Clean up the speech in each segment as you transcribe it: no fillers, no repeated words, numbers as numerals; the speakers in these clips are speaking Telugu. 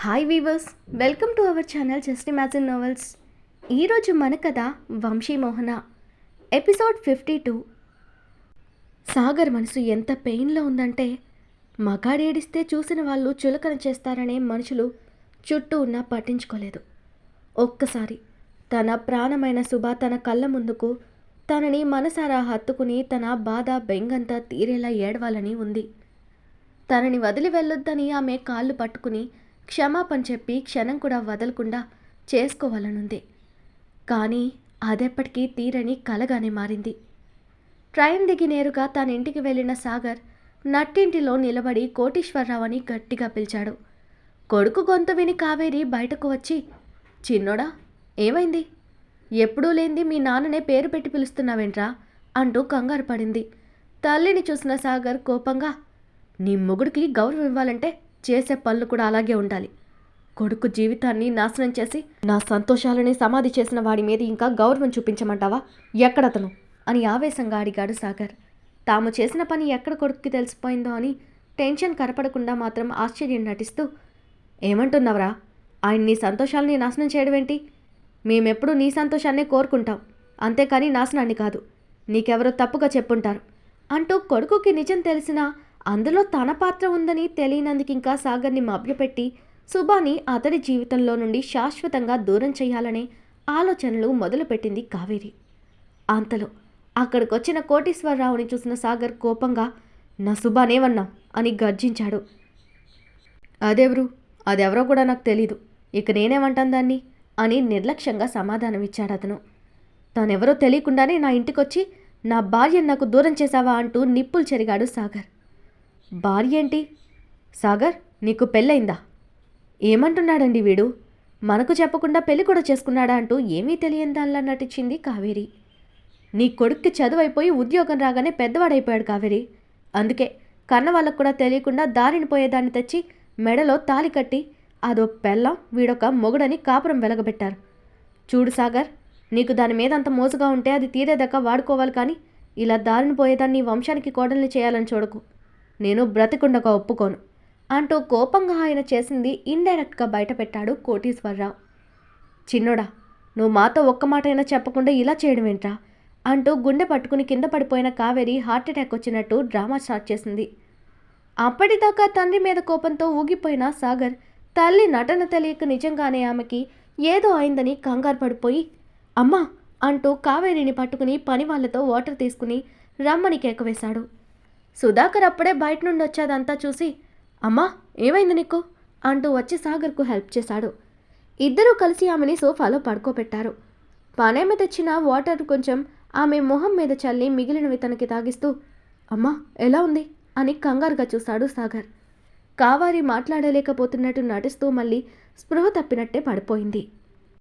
Hi weavers, welcome to our channel just imagine novels. ఈరోజు మన కథ వంశీమోహన, ఎపిసోడ్ 52. సాగర్ మనసు ఎంత పెయిన్లో ఉందంటే మగాడేడిస్తే చూసిన వాళ్ళు చులకన చేస్తారనే మనుషులు చుట్టూ ఉన్నా పట్టించుకోలేదు. ఒక్కసారి తన ప్రాణమైన శుభ తన కళ్ళ ముందుకు తనని మనసారా హత్తుకుని తన బాధ బెంగంతా తీరేలా ఏడవాలని ఉంది. తనని వదిలి వెళ్ళొద్దని ఆమె కాళ్ళు పట్టుకుని క్షమాపణ చెప్పి క్షణం కూడా వదలకుండా చేసుకోవాలనుంది. కానీ అదెప్పటికీ తీరని కలగానే మారింది. ట్రైన్ దిగి నేరుగా తన ఇంటికి వెళ్ళిన సాగర్ నట్టింటిలో నిలబడి కోటీశ్వరరావు అని గట్టిగా పిలిచాడు. కొడుకు గొంతు విని కావేరి బయటకు వచ్చి, చిన్నోడా ఏమైంది? ఎప్పుడూ లేంది మీ నాన్ననే పేరు పెట్టి పిలుస్తున్నావేంట్రా అంటూ కంగారు పడింది. తల్లిని చూసిన సాగర్ కోపంగా, నీ మొగుడికి గౌరవం ఇవ్వాలంటే చేసే పనులు కూడా అలాగే ఉండాలి. కొడుకు జీవితాన్ని నాశనం చేసి నా సంతోషాలని సమాధి చేసిన వాడి మీద ఇంకా గౌరవం చూపించమంటావా? ఎక్కడతను అని ఆవేశంగా అడిగాడు సాగర్. తాము చేసిన పని ఎక్కడ కొడుకుకి తెలిసిపోయిందో అని టెన్షన్ కనపడకుండా మాత్రం ఆశ్చర్యం నటిస్తూ, ఏమంటున్నావురా? ఆయన నీ సంతోషాలని నాశనం చేయడం ఏంటి? మేమెప్పుడూ నీ సంతోషాన్నే కోరుకుంటాం, అంతేకాని నాశనాన్ని కాదు. నీకెవరో తప్పుగా చెప్పుంటారు అంటూ కొడుకుకి నిజం తెలిసినా అందులో తన పాత్ర ఉందని తెలియనందుకు ఇంకా సాగర్ని మభ్యపెట్టి సుభాని అతడి జీవితంలో నుండి శాశ్వతంగా దూరం చేయాలనే ఆలోచనలు మొదలుపెట్టింది కావేరి. అంతలో అక్కడికొచ్చిన కోటీశ్వరరావుని చూసిన సాగర్ కోపంగా, నా సుభానేమన్నావు అని గర్జించాడు. అదెవరో కూడా నాకు తెలీదు, ఇక నేనేమంటాను దాన్ని అని నిర్లక్ష్యంగా సమాధానమిచ్చాడు అతను. తానెవరో తెలియకుండానే నా ఇంటికొచ్చి నా భార్యను నాకు దూరం చేశావా అంటూ నిప్పులు చెరిగాడు సాగర్. భార్య ఏంటి? సాగర్, నీకు పెళ్ళయిందా? ఏమంటున్నాడండి వీడు? మనకు చెప్పకుండా పెళ్లి కూడా చేసుకున్నాడా అంటూ ఏమీ తెలియని దానిలా నటించింది కావేరి. నీ కొడుక్కి చదువైపోయి ఉద్యోగం రాగానే పెద్దవాడైపోయాడు కావేరి. అందుకే కన్న వాళ్ళకు కూడా తెలియకుండా దారిని పోయేదాన్ని తెచ్చి మెడలో తాలి కట్టి అదో పెళ్ళం వీడొక మొగుడని కాపురం వెలగబెట్టారు. చూడు సాగర్, నీకు దాని మీద అంత మోజుగా ఉంటే అది తీరేదాకా వాడుకోవాలి, కానీ ఇలా దారిని పోయేదాన్ని వంశానికి కోడల్ని చేయాలని చూడకు. నేను బ్రతికుండగా ఒప్పుకోను అంటూ కోపంగా ఆయన చేసింది ఇండైరెక్ట్గా బయటపెట్టాడు కోటీశ్వరరావు. చిన్నోడా, నువ్వు మాతో ఒక్క మాట అయినా చెప్పకుండా ఇలా చేయడం ఏంట్రా అంటూ గుండె పట్టుకుని కింద పడిపోయిన కావేరి హార్ట్అటాక్ వచ్చినట్టు డ్రామా స్టార్ట్ చేసింది. అప్పటిదాకా తండ్రి మీద కోపంతో ఊగిపోయిన సాగర్ తల్లి నటన తెలియక నిజంగానే ఆమెకి ఏదో అయిందని కంగారు పడిపోయి, అమ్మా అంటూ కావేరిని పట్టుకుని పని వాళ్లతో వాటర్ తీసుకుని రమ్మని కేకవేశాడు. సుధాకర్ అప్పుడే బయట నుండి వచ్చేదంతా చూసి, అమ్మా ఏమైంది నీకు అంటూ వచ్చి సాగర్కు హెల్ప్ చేశాడు. ఇద్దరూ కలిసి ఆమెని సోఫాలో పడుకోబెట్టారు. పనేమి తెచ్చిన వాటర్ కొంచెం ఆమె మొహం మీద చల్లి మిగిలినవి తనకి తాగిస్తూ, అమ్మా ఎలా ఉంది అని కంగారుగా చూశాడు సాగర్. కావేరి మాట్లాడలేకపోతున్నట్టు నటిస్తూ మళ్ళీ స్పృహ తప్పినట్టే పడిపోయింది.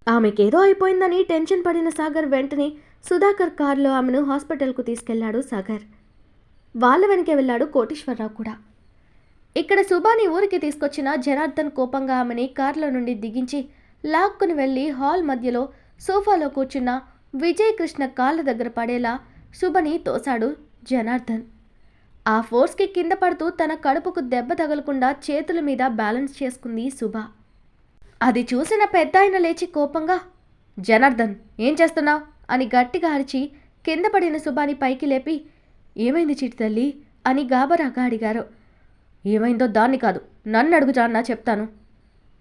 ఆమెకేదో అయిపోయిందని టెన్షన్ పడిన సాగర్ వెంటనే సుధాకర్ కారులో ఆమెను హాస్పిటల్కు తీసుకెళ్లాడు. సాగర్ వాళ్ళ వెనకే వెళ్ళాడు కోటీశ్వరరావు కూడా. ఇక్కడ సుభాని ఊరికి తీసుకొచ్చిన జనార్దన్ కోపంగా ఆమెని కారులో నుండి దిగించి లాక్కుని వెళ్ళి హాల్ మధ్యలో సోఫాలో కూర్చున్న విజయకృష్ణ కాళ్ళ దగ్గర పడేలా శుభని తోశాడు జనార్దన్. ఆ ఫోర్స్కి కింద పడుతూ తన కడుపుకు దెబ్బ తగలకుండా చేతుల మీద బ్యాలెన్స్ చేసుకుంది శుభ. అది చూసిన పెద్ద ఆయన లేచి కోపంగా, జనార్దన్ ఏం చేస్తున్నావు అని గట్టిగా అరిచి కింద పడిన శుభాని పైకి లేపి, ఏమైంది చిట్టి తల్లి అని గాబరాగా అడిగారు. ఏమైందో దాన్ని కాదు, నన్ను అడుగుజాన్నా చెప్తాను.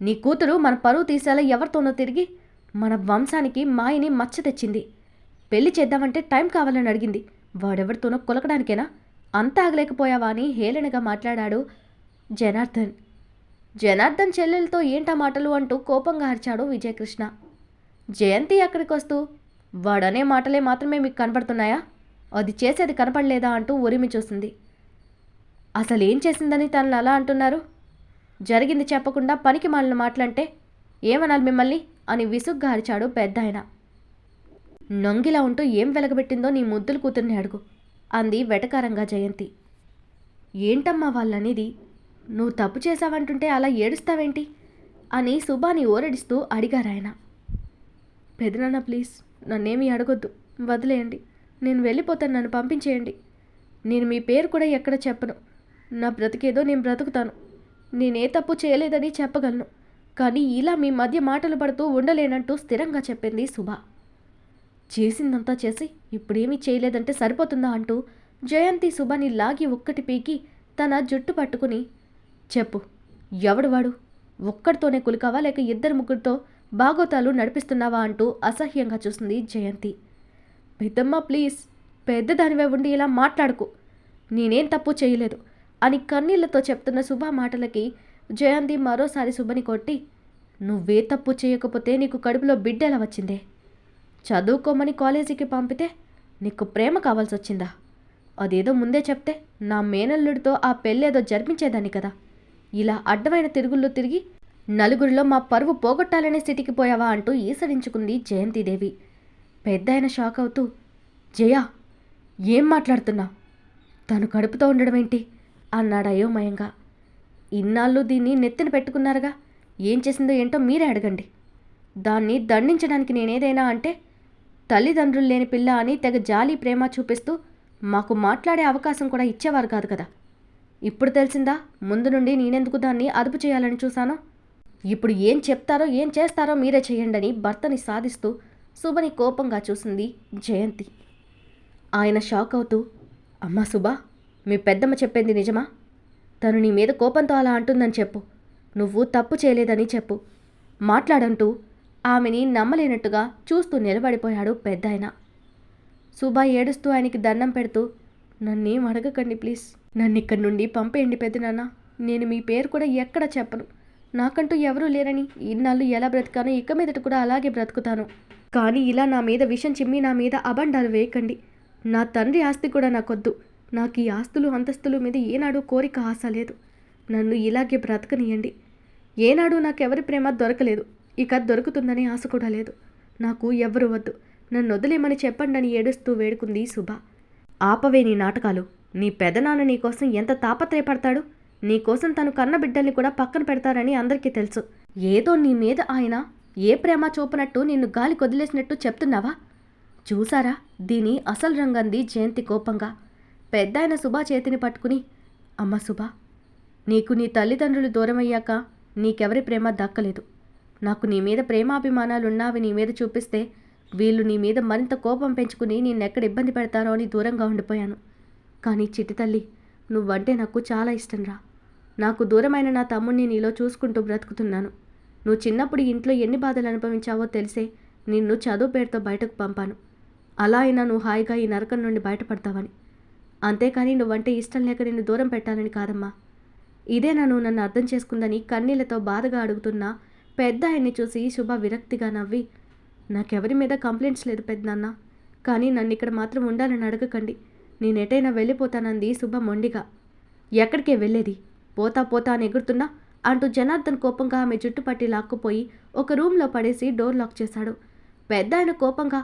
నీ కూతురు మన పరువు తీసేలా ఎవరితోనో తిరిగి మన వంశానికి మాయని మచ్చ తెచ్చింది. పెళ్లి చేద్దామంటే టైం కావాలని అడిగింది. వాడెవరితోనో కొలకడానికేనా? అంత ఆగలేకపోయావా అని హేళనగా మాట్లాడాడు జనార్దన్. జనార్దన్ చెల్లెలతో ఏంటా మాటలు అంటూ కోపంగా అరిచాడు విజయకృష్ణ. జయంతి అక్కడికి వస్తూ, వాడనే మాటలే మాత్రమే మీకు కనపడుతున్నాయా? అది చేసేది కనపడలేదా అంటూ ఉరిమి చూసింది. అసలేం చేసిందని తనను అలా అంటున్నారు? జరిగింది చెప్పకుండా పనికి మాలిన మాటలంటే ఏమనాలి మిమ్మల్ని అని విసుగ్గా అరిచాడు పెద్ద ఆయన. నొంగిలా ఉంటూ ఏం వెలగబెట్టిందో నీ ముద్దులు కూతుర్ని అడుగు అంది వెటకారంగా జయంతి. ఏంటమ్మా వాళ్ళనేది? నువ్వు తప్పు చేశావంటుంటే అలా ఏడుస్తావేంటి అని సుభాని ఓరడిస్తూ అడిగారాయన. పెదనాన్న ప్లీజ్ నన్నేమీ అడగొద్దు, వదిలేయండి, నేను వెళ్ళిపోతాను, నన్ను పంపించేయండి. నేను మీ పేరు కూడా ఎక్కడ చెప్పను. నా బ్రతికేదో నేను బ్రతుకుతాను. నేనే తప్పు చేయలేదని చెప్పగలను. కానీ ఇలా మీ మధ్య మాటలు పడుతూ ఉండలేనంటూ స్థిరంగా చెప్పింది శుభ. చేసిందంతా చేసి ఇప్పుడేమీ చేయలేదంటే సరిపోతుందా అంటూ జయంతి శుభని లాగి ఒక్కటి పీకి తన జుట్టు పట్టుకుని, చెప్పు, ఎవడు వాడు? ఒక్కడితోనే కులికావా లేక ఇద్దరు ముగ్గురితో బాగోతాలు నడిపిస్తున్నావా అంటూ అసహ్యంగా చూసింది జయంతి. పెద్దమ్మ ప్లీజ్, పెద్దదానివే ఉండి ఇలా మాట్లాడుకు, నేనేం తప్పు చేయలేదు అని కన్నీళ్లతో చెప్తున్న శుభ మాటలకి జయంతి మరోసారి శుభని కొట్టి, నువ్వే తప్పు చేయకపోతే నీకు కడుపులో బిడ్డ ఎలా వచ్చిందే? చదువుకోమని కాలేజీకి పంపితే నీకు ప్రేమ కావాల్సి వచ్చిందా? అదేదో ముందే చెప్తే నా మేనల్లుడితో ఆ పెళ్ళేదో జరిపించేదాన్ని కదా. ఇలా అడ్డమైన తిరుగుళ్ళు తిరిగి నలుగురిలో మా పరువు పోగొట్టాలనే స్థితికి పోయావా అంటూ ఈసడించుకుంది జయంతిదేవి. పెద్దాయన షాక్ అవుతూ, జయ, ఏం మాట్లాడుతున్నా? తను కడుపుతో ఉండడమేంటి అన్నాడు అయోమయంగా. ఇన్నాళ్ళు దీన్ని నెత్తిన పెట్టుకున్నారుగా, ఏం చేసిందో ఏంటో మీరే అడగండి. దాన్ని దండించడానికి నేనేదైనా అంటే తల్లిదండ్రులు లేని పిల్ల అని తెగ జాలి ప్రేమ చూపిస్తూ మాకు మాట్లాడే అవకాశం కూడా ఇచ్చేవారు కాదు కదా. ఇప్పుడు తెలిసిందా ముందు నుండి నేనెందుకు దాన్ని అదుపు చేయాలని చూశానో? ఇప్పుడు ఏం చెప్తారో ఏం చేస్తారో మీరే చేయండని భర్తని సాధిస్తూ శుభని కోపంగా చూసింది జయంతి. ఆయన షాక్ అవుతూ, అమ్మా శుభ, మీ పెద్దమ్మ చెప్పింది నిజమా? తను నీ మీద కోపంతో అలా అంటుందని చెప్పు, నువ్వు తప్పు చేయలేదని చెప్పు, మాట్లాడంటూ ఆమెని నమ్మలేనట్టుగా చూస్తూ నిలబడిపోయాడు పెద్దాయన. శుభ ఏడుస్తూ ఆయనకి దండం పెడుతూ, నన్నేం అడగకండి ప్లీజ్, నన్ను ఇక్కడి నుండి పంపేయండి పెద్దనాన్న. నేను మీ పేరు కూడా ఎక్కడ చెప్పను. నాకంటూ ఎవరూ లేరని ఇన్నాళ్ళు ఎలా బ్రతికానో ఇక మీదట కూడా అలాగే బ్రతుకుతాను. కానీ ఇలా నా మీద విషం చిమ్మి నా మీద అబండాలు వేయకండి. నా తండ్రి ఆస్తి కూడా నాకొద్దు. నాకు ఈ ఆస్తులు అంతస్తుల మీద ఏనాడు కోరిక ఆశ లేదు. నన్ను ఇలాగే బ్రతకనియండి. ఏనాడు నాకెవరి ప్రేమ దొరకలేదు, ఇక దొరుకుతుందని ఆశ కూడా లేదు. నాకు ఎవరు వద్దు, నన్ను వదిలేమని చెప్పండి అని ఏడుస్తూ వేడుకుంది శుభ. ఆపవే నీ నాటకాలు. నీ పెదనాన్న నీకోసం ఎంత తాపత్రయపడతాడు. నీకోసం తను కన్న బిడ్డల్ని కూడా పక్కన పెడతారని అందరికీ తెలుసు. ఏదో నీ మీద ఆయన ఏ ప్రేమ చూపనట్టు నిన్ను గాలి కొదిలేసినట్టు చెప్తున్నావా? చూసారా దీని అసలు రంగంది జయంతి కోపంగా. పెద్దాయన శుభ చేతిని పట్టుకుని, అమ్మ శుభ, నీకు నీ తల్లిదండ్రులు దూరమయ్యాక నీకెవరి ప్రేమ దక్కలేదు. నాకు నీ మీద ప్రేమాభిమానాలున్నావి నీ మీద చూపిస్తే వీళ్ళు నీ మీద మరింత కోపం పెంచుకుని నిన్నెక్కడ ఇబ్బంది పెడతారో అని దూరంగా ఉండిపోయాను. కానీ చిట్టి తల్లి, నువ్వంటే నాకు చాలా ఇష్టంరా. నాకు దూరమైన నా తమ్ముడిని నీలో చూసుకుంటూ బ్రతుకుతున్నాను. నువ్వు చిన్నప్పుడు ఇంట్లో ఎన్ని బాధలు అనుభవించావో తెలిసే నిన్ను చదువు పేరుతో బయటకు పంపాను. అలా అయినా నువ్వు హాయిగా ఈ నరకం నుండి బయటపడతావని. అంతేకాని నువ్వంటే ఇష్టం లేక నిన్ను దూరం పెట్టాలని కాదమ్మా. ఇదేనా నువ్వు నన్ను అర్థం చేసుకుందని కన్నీళ్లతో బాధగా అడుగుతున్నా పెద్ద ఆయన్ని చూసి శుభ విరక్తిగా నవ్వి, నాకెవరి మీద కంప్లైంట్స్ లేదు పెద్దనాన్న, కానీ నన్ను ఇక్కడ మాత్రం ఉండాలని అడగకండి. నేనెటైనా వెళ్ళిపోతానంది శుభ మొండిగా. ఎక్కడికే వెళ్ళేది? పోతా పోతా అని ఎగురుతున్నా అంటూ జనార్దన్ కోపంగా ఆమె జుట్టుపట్టి లాక్కుపోయి ఒక రూమ్లో పడేసి డోర్ లాక్ చేశాడు. పెద్ద ఆయన కోపంగా,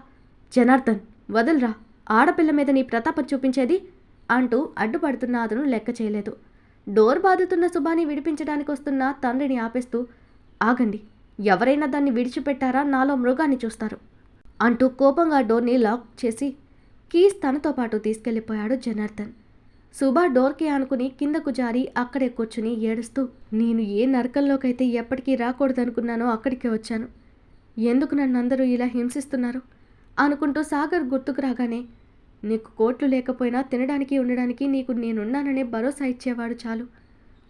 జనార్దన్ వదలరా, ఆడపిల్ల మీద నీ ప్రతాపం చూపించేది అంటూ అడ్డుపడుతున్న అతను లెక్క చేయలేదు. డోర్ బాదుతున్న శుభాని విడిపించడానికి వస్తున్న తండ్రిని ఆపేస్తూ, ఆగండి, ఎవరైనా దాన్ని విడిచిపెట్టారా నాలో మృగాన్ని చూస్తారు అంటూ కోపంగా డోర్ని లాక్ చేసి కీస్ తనతో పాటు తీసుకెళ్లిపోయాడు జనార్దన్. శుభ డోర్కి ఆనుకుని కిందకు జారి అక్కడే కూర్చుని ఏడుస్తూ, నేను ఏ నరకంలోకైతే ఎప్పటికీ రాకూడదనుకున్నానో అక్కడికే వచ్చాను. ఎందుకు నన్ను అందరూ ఇలా హింసిస్తున్నారు అనుకుంటూ సాగర్ గుర్తుకు రాగానే, నీకు కోట్లు లేకపోయినా తినడానికి ఉండడానికి నీకు నేనున్నాననే భరోసా ఇచ్చేవాడు చాలు.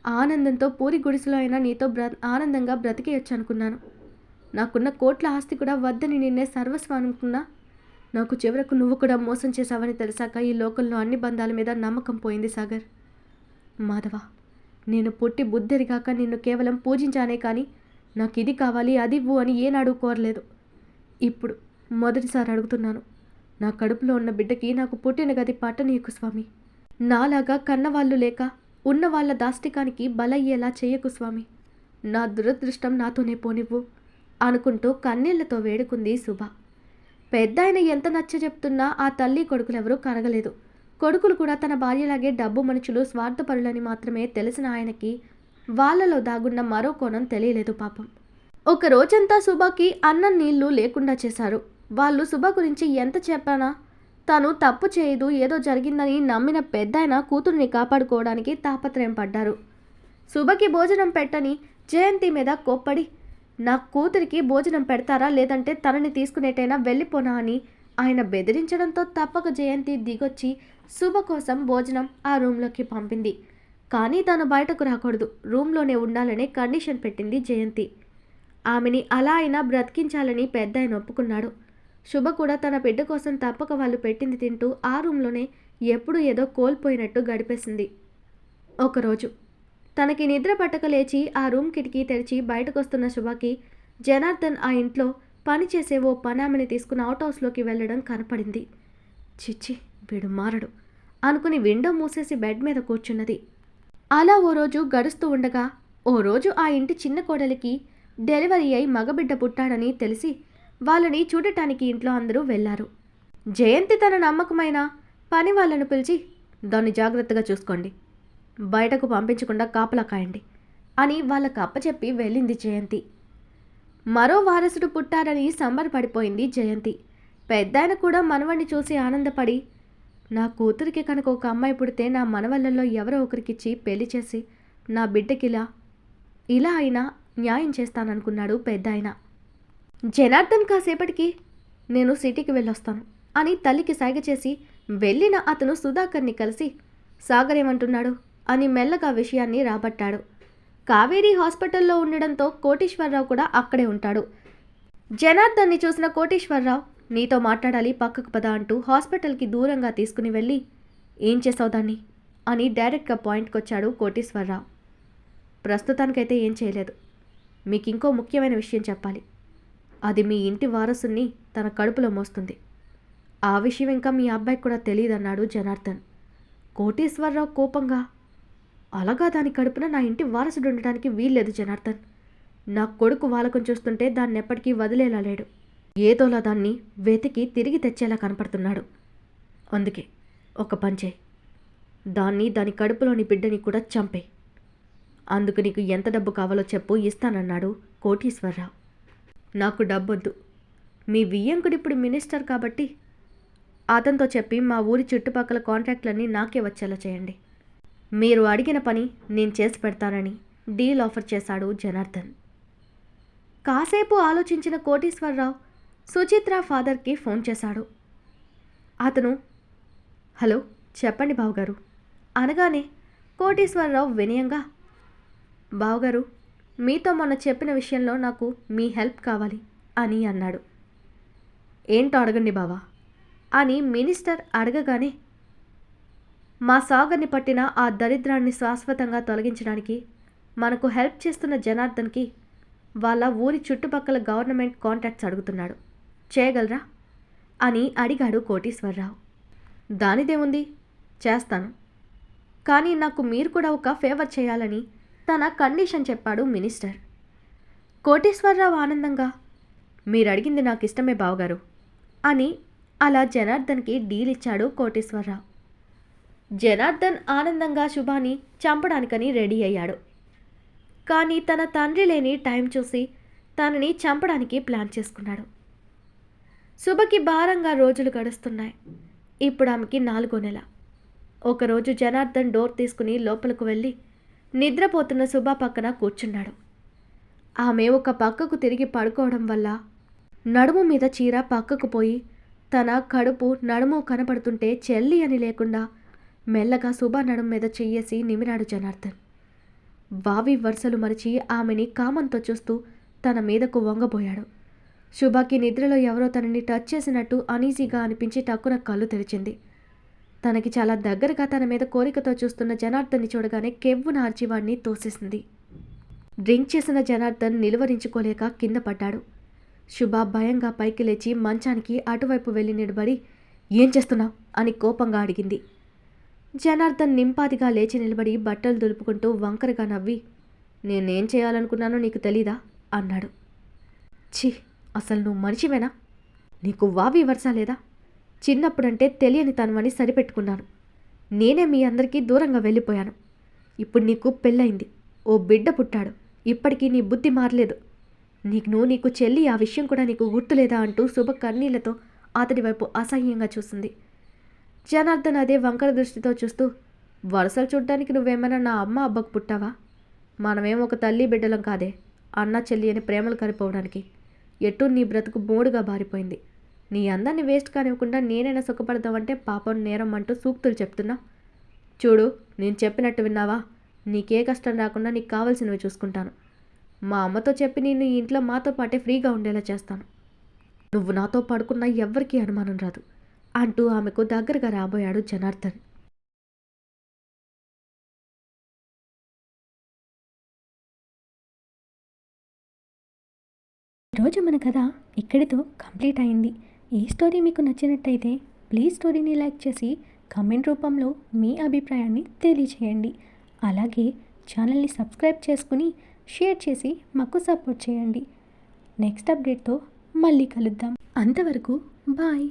ఆనందంతో పూరి గుడిసెలో అయినా నీతో ఆనందంగా బ్రతికేయొచ్చు అనుకున్నాను. నాకున్న కోట్ల ఆస్తి కూడా వద్దని నిన్నే సర్వస్వం అనుకున్నా. నాకు చివరకు నువ్వు కూడా మోసం చేశావని తెలిసాక ఈ లోకంలో అన్ని బంధాల మీద నమ్మకం పోయింది సాగర్. మాధవ, నేను పుట్టి బుద్ధెరిగాక నిన్ను కేవలం పూజించానే కానీ నాకు ఇది కావాలి అది ఇవ్వు అని ఏనాడు కోరలేదు. ఇప్పుడు మొదటిసారి అడుగుతున్నాను, నా కడుపులో ఉన్న బిడ్డకి నాకు పుట్టిన గది పట్టనీయకు స్వామి. నాలాగా కన్నవాళ్ళు లేక ఉన్న వాళ్ళ దాష్టికానికి బలయ్యేలా చేయకు స్వామి. నా దురదృష్టం నాతోనే పోనివ్వు అనుకుంటూ కన్నీళ్లతో వేడుకుంది శుభ. పెద్దాయన ఎంత నచ్చ చెప్తున్నా ఆ తల్లి కొడుకులెవరూ కరగలేదు. కొడుకులు కూడా తన భార్యలాగే డబ్బు మనుషులు, స్వార్థపరులని మాత్రమే తెలిసిన ఆయనకి వాళ్ళలో దాగున్న మరో కోణం తెలియలేదు పాపం. ఒక రోజంతా శుభకి అన్నం నీళ్లు లేకుండా చేశారు. వాళ్ళు శుభ గురించి ఎంత చెప్పానా తను తప్పు చేయదు, ఏదో జరిగిందని నమ్మిన పెద్దాయన కూతురిని కాపాడుకోవడానికి తాపత్రయం పడ్డారు. శుభకి భోజనం పెట్టని జయంతి మీద కోప్పడి, నా కూతురికి భోజనం పెడతారా లేదంటే తనని తీసుకునేటైనా వెళ్ళిపోనా అని ఆయన బెదిరించడంతో తప్పక జయంతి దిగొచ్చి శుభ కోసం భోజనం ఆ రూమ్లోకి పంపింది. కానీ తను బయటకు రాకూడదు, రూమ్లోనే ఉండాలనే కండిషన్ పెట్టింది జయంతి. ఆమెని అలా అయినా బ్రతికించాలని పెద్దాయన ఒప్పుకున్నాడు. శుభ కూడా తన బిడ్డ కోసం తప్పక వాళ్ళు పెట్టింది తింటూ ఆ రూమ్లోనే ఎప్పుడూ ఏదో కోల్పోయినట్టు గడిపేసింది. ఒకరోజు తనకి నిద్ర పట్టక లేచి ఆ రూమ్ కిటికీ తెరిచి బయటకొస్తున్న శుభకి జనార్దన్ ఆ ఇంట్లో పనిచేసే ఓ పనామెని తీసుకుని అవుట్ హౌస్లోకి వెళ్ళడం కనపడింది. చిచ్చి, వీడు మారడు అనుకుని విండో మూసేసి బెడ్ మీద కూర్చున్నది. అలా ఓ రోజు గడుస్తూ ఉండగా ఓ రోజు ఆ ఇంటి చిన్న కోడలికి డెలివరీ అయి మగబిడ్డ పుట్టాడని తెలిసి వాళ్ళని చూడటానికి ఇంట్లో అందరూ వెళ్లారు. జయంతి తన నమ్మకమైన పని వాళ్ళను పిలిచి, దాన్ని జాగ్రత్తగా చూసుకోండి, బయటకు పంపించకుండా కాపలా కాయండి అని వాళ్ళకు అప్పచెప్పి వెళ్ళింది జయంతి. మరో వారసుడు పుట్టారని సంబరపడిపోయింది జయంతి. పెద్దాయన కూడా మనవణ్ణి చూసి ఆనందపడి, నా కూతురికి కనుక ఒక అమ్మాయి పుడితే నా మనవళ్ళల్లో ఎవరో ఒకరికిచ్చి పెళ్లి చేసి నా బిడ్డకిలా ఇలా అయినా న్యాయం చేస్తాననుకున్నాడు పెద్దాయన. జనార్దన్ కాసేపటికి నేను సిటీకి వెళ్ళొస్తాను అని తల్లికి సైగ చేసి వెళ్ళిన అతను సుధాకర్ని కలిసి సాగర్ ఏమంటున్నాడు అని మెల్లగా విషయాన్ని రాబట్టాడు. కావేరీ హాస్పిటల్లో ఉండడంతో కోటీశ్వరరావు కూడా అక్కడే ఉంటాడు. జనార్దన్ని చూసిన కోటీశ్వరరావు, నీతో మాట్లాడాలి, పక్కకు పద అంటూ హాస్పిటల్కి దూరంగా తీసుకుని వెళ్ళి, ఏం చేసావు దాన్ని అని డైరెక్ట్గా పాయింట్కొచ్చాడు కోటీశ్వరరావు. ప్రస్తుతానికైతే ఏం చేయలేదు, మీకు ఇంకో ముఖ్యమైన విషయం చెప్పాలి. అది మీ ఇంటి వారసుని తన కడుపులో మోస్తుంది. ఆ విషయం ఇంకా మీ అబ్బాయికి కూడా తెలియదన్నాడు జనార్దన్. కోటీశ్వరరావు కోపంగా, అలాగా దాని కడుపున నా ఇంటి వారసుడు ఉండడానికి వీల్లేదు జనార్దన్. నా కొడుకు వాలకం చూస్తుంటే దాన్ని ఎప్పటికీ వదిలేలా లేడు. ఏదోలా దాన్ని వెతికి తిరిగి తెచ్చేలా కనపడుతున్నాడు. అందుకే ఒక పంచే, దాన్ని దాని కడుపులోని బిడ్డని కూడా చంపే. అందుకు నీకు ఎంత డబ్బు కావాలో చెప్పు, ఇస్తానన్నాడు కోటీశ్వరరావు. నాకు డబ్బొద్దు, మీ వియ్యంకుడిప్పుడు మినిస్టర్ కాబట్టి అతనితో చెప్పి మా ఊరి చుట్టుపక్కల కాంట్రాక్ట్లన్నీ నాకే వచ్చేలా చేయండి. మీరు అడిగిన పని నేను చేసి పెడతానని డీల్ ఆఫర్ చేశాడు జనార్దన్. కాసేపు ఆలోచించిన కోటీశ్వరరావు సుచిత్ర ఫాదర్కి ఫోన్ చేశాడు. అతను, హలో చెప్పండి బావగారు అనగానే కోటీశ్వరరావు వినయంగా, బావగారు మీతో మొన్న చెప్పిన విషయంలో నాకు మీ హెల్ప్ కావాలి అని అన్నాడు. ఏంటో అడగండి బావా అని మినిస్టర్ అడగగానే, మా సాగర్ని పట్టిన ఆ దరిద్రాన్ని శాశ్వతంగా తొలగించడానికి మనకు హెల్ప్ చేస్తున్న జనార్దన్కి వాళ్ళ ఊరి చుట్టుపక్కల గవర్నమెంట్ కాంట్రాక్ట్స్ అడుగుతున్నాడు, చేయగలరా అని అడిగాడు కోటీశ్వరరావు. దానిదేముంది, చేస్తాను, కానీ నాకు మీరు కూడా ఒక ఫేవర్ చేయాలని తన కండిషన్ చెప్పాడు మినిస్టర్. కోటీశ్వరరావు ఆనందంగా, మీరు అడిగింది నాకు ఇష్టమే బావగారు అని అలా జనార్దన్కి డీల్ ఇచ్చాడు కోటీశ్వరరావు. జనార్దన్ ఆనందంగా శుభాని చంపడానికని రెడీ అయ్యాడు. కానీ తన తండ్రి లేని టైం చూసి తనని చంపడానికి ప్లాన్ చేసుకున్నాడు. శుభకి భారంగా రోజులు గడుస్తున్నాయి. ఇప్పుడు ఆమెకి 4వ నెల. ఒకరోజు జనార్దన్ డోర్ తీసుకుని లోపలకు వెళ్ళి నిద్రపోతున్న శుభ పక్కన కూర్చున్నాడు. ఆమె ఒక పక్కకు తిరిగి పడుకోవడం వల్ల నడుము మీద చీర పక్కకు పోయి తన కడుపు నడుము కనపడుతుంటే చెల్లి అని లేకుండా మెల్లగా శుభ నడుము మీద చెయ్యేసి నిమిరాడు జనార్దన్. వావి వరుసలు మరిచి ఆమెని కామంతో చూస్తూ తన మీదకు వంగబోయాడు. శుభకి నిద్రలో ఎవరో తనని టచ్ చేసినట్టు అనీజీగా అనిపించి టక్కున కళ్ళు తెరిచింది. తనకి చాలా దగ్గరగా తన మీద కోరికతో చూస్తున్న జనార్దన్ని చూడగానే కెవ్వున ఆర్చి వాడిని తోసేసింది. డ్రింక్ చేసిన జనార్దన్ నిలువరించుకోలేక కింద పడ్డాడు. శుభ భయంగా పైకి లేచి మంచానికి అటువైపు వెళ్ళి నిలబడి, ఏం చేస్తున్నావు అని కోపంగా అడిగింది. జనార్దన్ నింపాదిగా లేచి నిలబడి బట్టలు దులుపుకుంటూ వంకరగా నవ్వి, నేనేం చేయాలనుకున్నానో నీకు తెలీదా అన్నాడు. ఛీ, అసలు నువ్వు మనిషివేనా? నీకు వావి వరుస లేదా? చిన్నప్పుడంటే తెలియని తనమని సరిపెట్టుకున్నాను. నేనే మీ అందరికీ దూరంగా వెళ్ళిపోయాను. ఇప్పుడు నీకు పెళ్ళయింది, ఓ బిడ్డ పుట్టాడు, ఇప్పటికీ నీ బుద్ధి మారలేదు. నీకు చెల్లి ఆ విషయం కూడా నీకు గుర్తులేదా అంటూ శుభ కన్నీళ్లతో అతడి వైపు అసహ్యంగా చూసింది. జనార్దన్ అదే వంకర దృష్టితో చూస్తూ, వరుసలు చూడ్డానికి నువ్వేమైనా నా అమ్మ అబ్బకు పుట్టావా? మనమేం ఒక తల్లి బిడ్డలం కాదే అన్న చెల్లి అని ప్రేమలు కలిపోవడానికి. ఎటు నీ బ్రతుకు మూడుగా బారిపోయింది. నీ అందాన్ని వేస్ట్ కానివ్వకుండా నేనైనా సుఖపడదామంటే పాపం నేరం అంటూ సూక్తులు చెప్తున్నా. చూడు, నేను చెప్పినట్టు విన్నావా? నీకే కష్టం రాకుండా నీకు కావాల్సినవి చూసుకుంటాను. మా అమ్మతో చెప్పి నేను ఈ ఇంట్లో మాతో పాటే ఫ్రీగా ఉండేలా చేస్తాను. నువ్వు నాతో పడుకున్నా ఎవ్వరికీ అనుమానం రాదు అంటూ ఆమెకు దగ్గరగా రాబోయాడు జనార్దన్. ఈరోజు మన కథ ఇక్కడితో కంప్లీట్ అయింది. ఈ స్టోరీ మీకు నచ్చినట్టయితే ప్లీజ్ స్టోరీని లైక్ చేసి కామెంట్ రూపంలో మీ అభిప్రాయాన్ని తెలియచేయండి. అలాగే ఛానల్ని సబ్స్క్రైబ్ చేసుకుని షేర్ చేసి మాకు సపోర్ట్ చేయండి. నెక్స్ట్ అప్డేట్తో మళ్ళీ కలుద్దాం. అంతవరకు బాయ్.